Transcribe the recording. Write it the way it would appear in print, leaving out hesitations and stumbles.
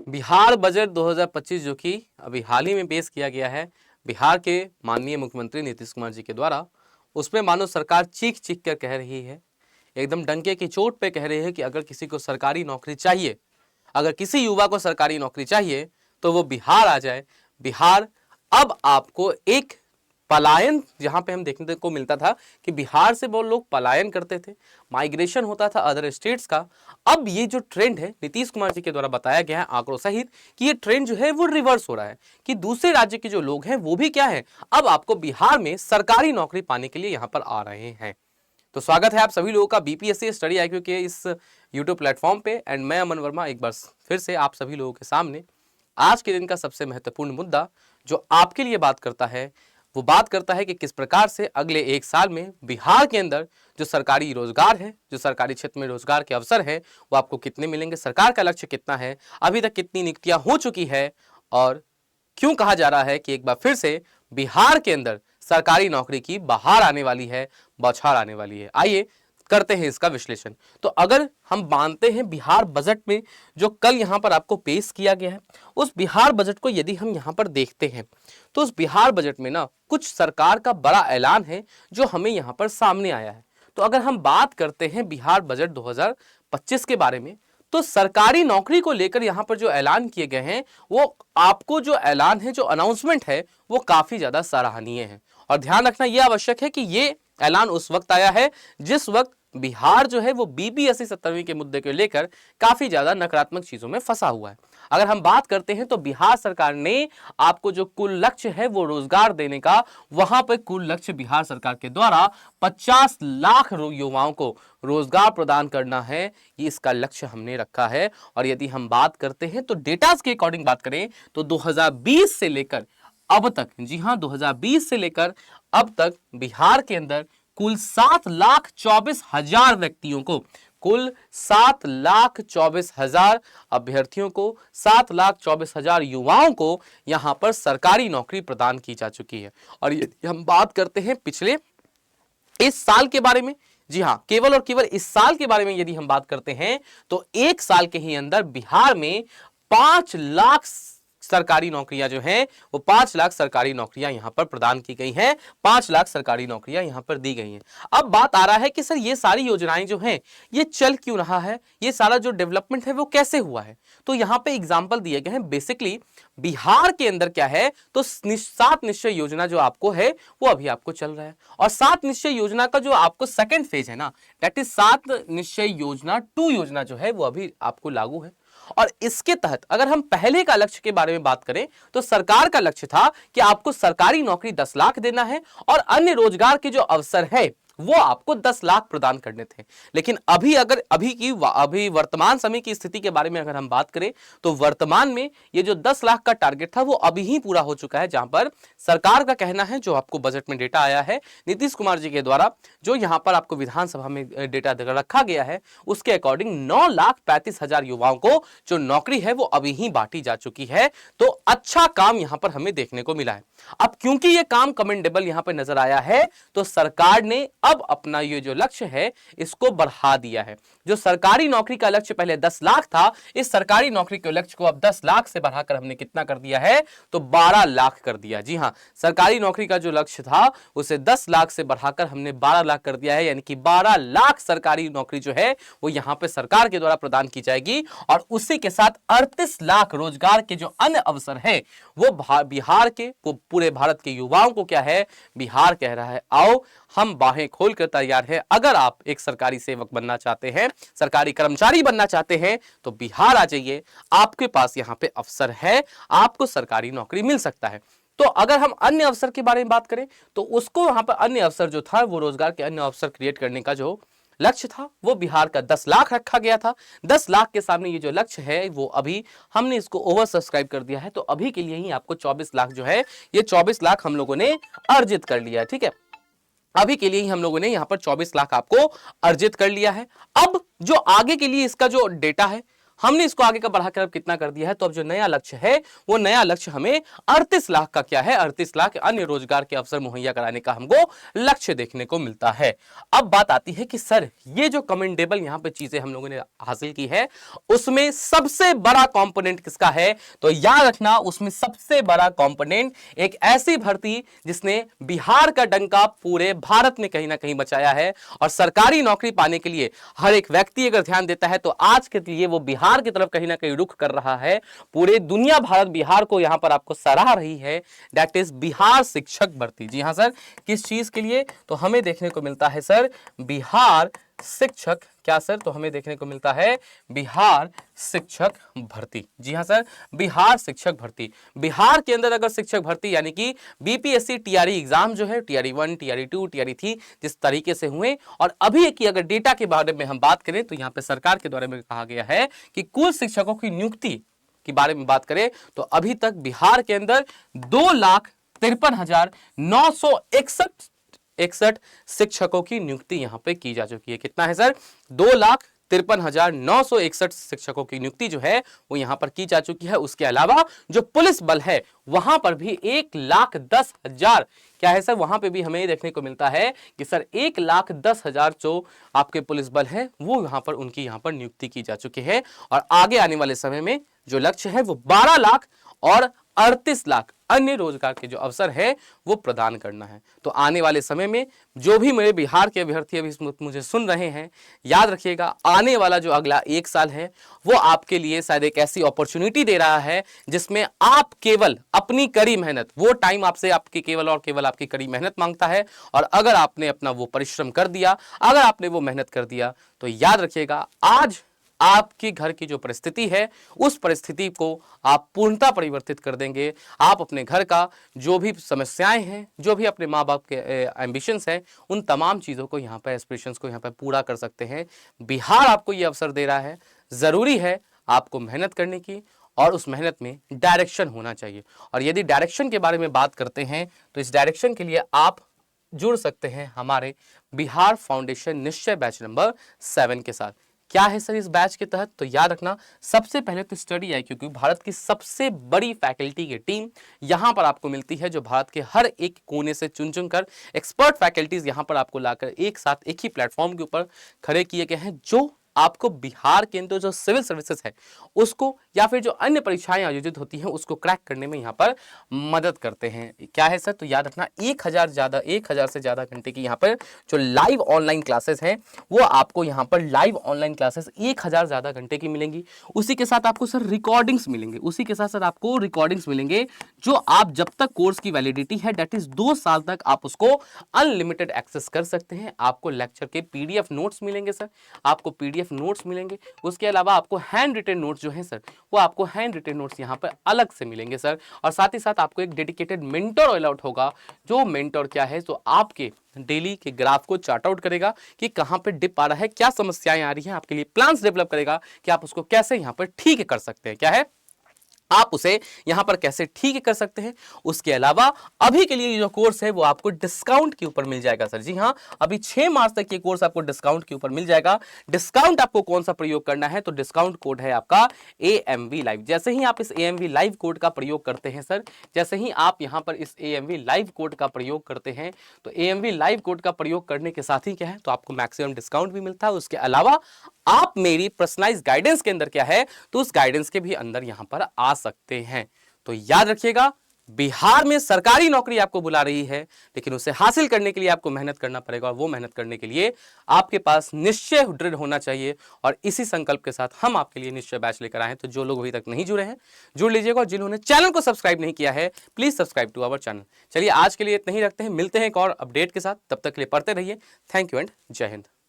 Bihar budget 2025 जो कि अभी हाल ही में पेश किया गया है बिहार के माननीय मुख्यमंत्री नीतीश कुमार जी के द्वारा, उसमें मानो सरकार चीख चीख कर कह रही है, एकदम डंके की चोट पे कह रही है कि अगर किसी को सरकारी नौकरी चाहिए, अगर किसी युवा को सरकारी नौकरी चाहिए तो वो बिहार आ जाए। बिहार अब आपको एक पलायन, जहां पे हम देखने को मिलता था कि बिहार से बहुत लोग पलायन करते थे, माइग्रेशन होता था अदर स्टेट्स का, अब ये जो ट्रेंड है नीतीश कुमार जी के द्वारा बताया गया है आंकड़ों सहित कि ये ट्रेंड जो है वो रिवर्स हो रहा है कि दूसरे राज्य के जो लोग हैं वो भी क्या है, अब आपको बिहार में सरकारी नौकरी पाने के लिए यहां पर आ रहे हैं। तो स्वागत है आप सभी लोगों का बीपीएससी स्टडी आईक्यू के इस यूट्यूब प्लेटफॉर्म पे, एंड मैं अमन वर्मा एक बार फिर से आप सभी लोगों के सामने आज के दिन का सबसे महत्वपूर्ण मुद्दा जो आपके लिए बात करता है, वो बात करता है कि किस प्रकार से अगले एक साल में बिहार के अंदर जो सरकारी रोजगार है, जो सरकारी क्षेत्र में रोजगार के अवसर है, वो आपको कितने मिलेंगे, सरकार का लक्ष्य कितना है, अभी तक कितनी नियुक्तियां हो चुकी है, और क्यों कहा जा रहा है कि एक बार फिर से बिहार के अंदर सरकारी नौकरी की बहार आने वाली है, बौछार आने वाली है। आइए करते हैं इसका विश्लेषण। तो अगर हम मानते हैं बिहार बजट में जो कल यहां पर आपको पेश किया गया है, उस बिहार बजट को यदि हम यहां पर देखते हैं तो उस बिहार बजट में ना कुछ सरकार का बड़ा ऐलान है जो हमें यहां पर सामने आया है। तो अगर हम बात करते हैं बिहार बजट 2025 के बारे में, तो सरकारी नौकरी को लेकर यहां पर जो ऐलान किए गए हैं, वो आपको जो ऐलान है, जो अनाउंसमेंट है, वो काफी ज्यादा सराहनीय है। और ध्यान रखना यह आवश्यक है कि ये ऐलान उस वक्त आया है जिस वक्त बिहार जो है वो बीपीएससी 70वीं के मुद्दे को लेकर काफी ज्यादा नकारात्मक चीजों में फंसा हुआ है। अगर हम बात करते हैं तो बिहार सरकार ने आपको जो कुल लक्ष्य है वो रोजगार देने का, वहां पर कुल लक्ष्य बिहार सरकार के द्वारा 50 लाख युवाओं को रोजगार प्रदान करना है, ये इसका लक्ष्य हमने रखा है। और यदि हम बात करते हैं तो डेटास के अकॉर्डिंग बात करें तो 2020 से लेकर अब तक, जी हां, 2020 से लेकर अब तक बिहार के अंदर कुल 7,24,000 व्यक्तियों को, कुल 7,24,000 अभ्यर्थियों को, 7,24,000 युवाओं को यहां पर सरकारी नौकरी प्रदान की जा चुकी है। और यदि हम बात करते हैं पिछले इस साल के बारे में, जी हां, केवल और केवल इस साल के बारे में यदि हम बात करते हैं तो एक साल के ही अंदर बिहार में 5 लाख सरकारी नौकरियां जो हैं, वो 5 लाख सरकारी नौकरियां यहां पर प्रदान की गई हैं, 5 लाख सरकारी नौकरियां यहां पर दी गई हैं। अब बात आ रहा है कि सर ये सारी योजनाएं जो हैं ये चल क्यों रहा है, ये सारा जो डेवलपमेंट है वो कैसे हुआ है। तो यहां पे एग्जांपल दिए गए हैं। बेसिकली बिहार के अंदर क्या है, तो 7 निश्चय योजना जो आपको है वो अभी आपको चल रहा है, और 7 निश्चय योजना का जो आपको सेकंड फेज है ना, दैट इज 7 निश्चय योजना 2 योजना जो है वो अभी आपको लागू है। और इसके तहत अगर हम पहले का लक्ष्य के बारे में बात करें तो सरकार का लक्ष्य था कि आपको सरकारी नौकरी 10 लाख देना है और अन्य रोजगार के जो अवसर है वो आपको 10 लाख प्रदान करने थे। लेकिन अभी वर्तमान समय की स्थिति के बारे में अगर हम बात करें तो वर्तमान में ये जो 10 लाख का टारगेट था वो अभी ही पूरा हो चुका है, जहां पर सरकार का कहना है, जो आपको बजट में डेटा आया है नीतीश कुमार जी के द्वारा, जो यहां पर आपको विधानसभा में डेटा रखा गया है, उसके अकॉर्डिंग 9,35,000 युवाओं को जो नौकरी है वो अभी ही बांटी जा चुकी है। तो अच्छा काम यहां पर हमें देखने को मिला है। अब क्योंकि ये काम कमेंडेबल यहां पर नजर आया है तो सरकार ने अब अपना ये जो लक्ष्य है इसको बढ़ा दिया है। जो सरकारी नौकरी का लक्ष्य पहले 10 लाख था, इस सरकारी नौकरी के लक्ष्य को अब 10 लाख से बढ़ाकर हमने कितना कर दिया है, तो 12 लाख कर दिया। जी हां, सरकारी नौकरी का जो लक्ष्य था उसे 10 लाख से बढ़ाकर हमने 12 लाख कर दिया है, यानी कि 12 लाख सरकारी नौकरी जो है वो यहां पे सरकार के द्वारा प्रदान की जाएगी। और उसी के साथ 38 लाख रोजगार के जो अन्य अवसर है वो बिहार के, वो पूरे भारत के युवाओं को क्या है, बिहार कह रहा है आओ हम बाहें खोलकर तैयार है। अगर आप एक सरकारी सेवक बनना चाहते हैं, सरकारी कर्मचारी बनना चाहते हैं तो बिहार आ जाइए, आपके पास यहां पे अवसर है, आपको सरकारी नौकरी मिल सकता है। तो अगर हम अन्य अवसर के बारे में बात करें तो उसको वहां पर अन्य अवसर जो था, वो रोजगार के अन्य अवसर क्रिएट करने का जो लक्ष्य था वो बिहार का 10 लाख रखा गया था। 10 लाख के सामने ये जो लक्ष्य है वो अभी हमने इसको ओवर सब्सक्राइब कर दिया है, तो अभी के लिए ही आपको 24 लाख जो है, ये 24 लाख हम लोगों ने अर्जित कर लिया है। ठीक है, अभी के लिए ही हम लोगों ने यहां पर 24 लाख आपको अर्जित कर लिया है। अब जो आगे के लिए इसका जो डेटा है हमने इसको आगे का बढ़ाकर अब कितना कर दिया है, तो अब जो नया लक्ष्य है वो नया लक्ष्य हमें 38 लाख का क्या है, 38 लाख अन्य रोजगार के अवसर मुहैया कराने का हमको लक्ष्य देखने को मिलता है। अब बात आती है कि सर ये जो कमेंडेबल यहां पे चीजें हम लोगों ने हासिल की है उसमें सबसे बड़ा कंपोनेंट किसका है, तो याद रखना उसमें सबसे बड़ा कंपोनेंट एक ऐसी भर्ती जिसने बिहार का डंका पूरे भारत में कहीं ना कहीं बचाया है। और सरकारी नौकरी पाने के लिए हर एक व्यक्ति अगर ध्यान देता है तो आज के लिए वो बिहार की तरफ कहीं ना कहीं रुख कर रहा है। पूरे दुनिया भारत बिहार को यहां पर आपको सराह रही है, दैट इज बिहार शिक्षक भर्ती। जी हां सर, किस चीज के लिए, तो हमें देखने को मिलता है सर बिहार शिक्षक, क्या सर, तो हमें देखने को मिलता है बिहार शिक्षक भर्ती। जी हां सर, बिहार शिक्षक भर्ती। बिहार के अंदर अगर शिक्षक भर्ती यानी कि बीपीएससी टीआरई एग्जाम जो है, टीआरई 1, टीआरई 2, टीआरई 3 जिस तरीके से हुए, और अभी की अगर डेटा के बारे में हम बात करें तो यहां पे सरकार के द्वारा में कहा गया है कि कुल शिक्षकों की नियुक्ति के बारे में बात करें तो अभी तक बिहार के अंदर 2,53,961 शिक्षकों की नियुक्ति यहां पे की जा चुकी है। कितना है सर, 2,53,961 शिक्षकों की नियुक्ति जो है वो यहां पर की जा चुकी है। उसके अलावा जो पुलिस बल है वहां पर भी 1,10,000 क्या है सर, वहां पे भी हमें देखने को मिलता है कि सर 1,10,000 जो आपके पुलिस बल है वो यहां पर उनकी यहां पर नियुक्ति की जा चुकी है। और आगे आने वाले समय में जो लक्ष्य है वो 12 लाख और 38 लाख अन्य रोजगार के जो अवसर है वो प्रदान करना है। तो आने वाले समय में जो भी मेरे बिहार के अभ्यर्थी अभी मुझे सुन रहे हैं, याद रखिएगा आने वाला जो अगला 1 साल है वो आपके लिए शायद एक ऐसी अपॉर्चुनिटी दे रहा है जिसमें आप केवल अपनी कड़ी मेहनत, वो टाइम आपसे आपकी केवल और केवल आपकी कड़ी मेहनत मांगता है। और अगर आपने अपना वो परिश्रम कर दिया, अगर आपने वो मेहनत कर दिया, तो याद रखिएगा आज आपके घर की जो परिस्थिति है उस परिस्थिति को आप पूर्णतः परिवर्तित कर देंगे। आप अपने घर का जो भी समस्याएं हैं, जो भी अपने माँ बाप के एम्बिशंस हैं, उन तमाम चीज़ों को यहाँ पर, एस्पिरेशंस को यहाँ पर पूरा कर सकते हैं। बिहार आपको ये अवसर दे रहा है। ज़रूरी है आपको मेहनत करने की और उस मेहनत में डायरेक्शन होना चाहिए। और यदि डायरेक्शन के बारे में बात करते हैं तो इस डायरेक्शन के लिए आप जुड़ सकते हैं हमारे बिहार फाउंडेशन निश्चय बैच नंबर 7 के साथ। क्या है सर इस बैच के तहत, तो याद रखना सबसे पहले तो स्टडी आई, क्योंकि भारत की सबसे बड़ी फैकल्टी की टीम यहां पर आपको मिलती है, जो भारत के हर एक कोने से चुन चुन कर एक्सपर्ट फैकल्टीज यहां पर आपको लाकर एक साथ एक ही प्लेटफॉर्म के ऊपर खड़े किए गए हैं, जो आपको बिहार के अंदर जो सिविल सर्विसेज है उसको या फिर जो अन्य परीक्षाएं आयोजित होती हैं उसको क्रैक करने में यहाँ पर मदद करते हैं। क्या है सर, तो याद रखना 1,000 से ज़्यादा घंटे की यहाँ पर जो लाइव ऑनलाइन क्लासेस हैं वो आपको यहाँ पर लाइव ऑनलाइन क्लासेस 1,000 ज़्यादा घंटे की मिलेंगी। उसी के साथ आपको सर रिकॉर्डिंग्स मिलेंगे, उसी के साथ सर आपको रिकॉर्डिंग्स मिलेंगे जो आप जब तक कोर्स की वैलिडिटी है दैट इज 2 साल तक आप उसको अनलिमिटेड एक्सेस कर सकते हैं। आपको लेक्चर के PDF नोट्स मिलेंगे सर, आपको PDF नोट्स मिलेंगे। उसके अलावा आपको हैंड रिटन नोट्स जो हैं सर वो आपको हैंड रिटन नोट्स यहाँ पर अलग से मिलेंगे सर। और साथ ही साथ आपको एक डेडिकेटेड मेंटर अलॉट होगा, जो मेंटर क्या है तो आपके डेली के ग्राफ को चार्ट आउट करेगा कि कहां पे डिप आ रहा है, क्या समस्याएं आ रही हैं, आपके लिए प्लान्स डेवलप करेगा कि आप उसको कैसे यहां पर ठीक कर सकते हैं, क्या है आप उसे यहां पर कैसे ठीक कर सकते हैं। उसके अलावा अभी के लिए जो कोर्स है वो आपको डिस्काउंट के ऊपर मिल जाएगा सर। जी हां, अभी 6 मार्च तक ये कोर्स आपको डिस्काउंट के ऊपर मिल जाएगा। डिस्काउंट आपको कौन सा प्रयोग करना है, तो डिस्काउंट कोड है आपका AMV लाइव। जैसे ही आप इस AMV लाइव कोड का प्रयोग करते हैं सर, जैसे ही आप यहां पर इस AMV लाइव कोड का प्रयोग करते हैं तो AMV लाइव कोड का प्रयोग करने के साथ ही क्या है तो आपको मैक्सिमम डिस्काउंट भी मिलता है। उसके अलावा आप मेरी पर्सनलाइज्ड गाइडेंस के अंदर क्या है तो उस गाइडेंस के भी अंदर यहां पर आ सकते हैं। तो याद रखिएगा बिहार में सरकारी नौकरी आपको बुला रही है, लेकिन उसे हासिल करने के लिए आपको मेहनत करना पड़ेगा। और वो मेहनत करने के लिए आपके पास निश्चय दृढ़ होना चाहिए। और इसी संकल्प के साथ हम आपके लिए निश्चय बैच लेकर आए हैं। तो जो लोग अभी तक नहीं जुड़े हैं जुड़ लीजिएगा, और जिन्होंने चैनल को सब्सक्राइब नहीं किया है please subscribe to our channel. चलिए आज के लिए इतना ही रखते हैं, मिलते हैं एक और अपडेट के साथ, तब तक के लिए पढ़ते रहिए। थैंक यू एंड जय हिंद।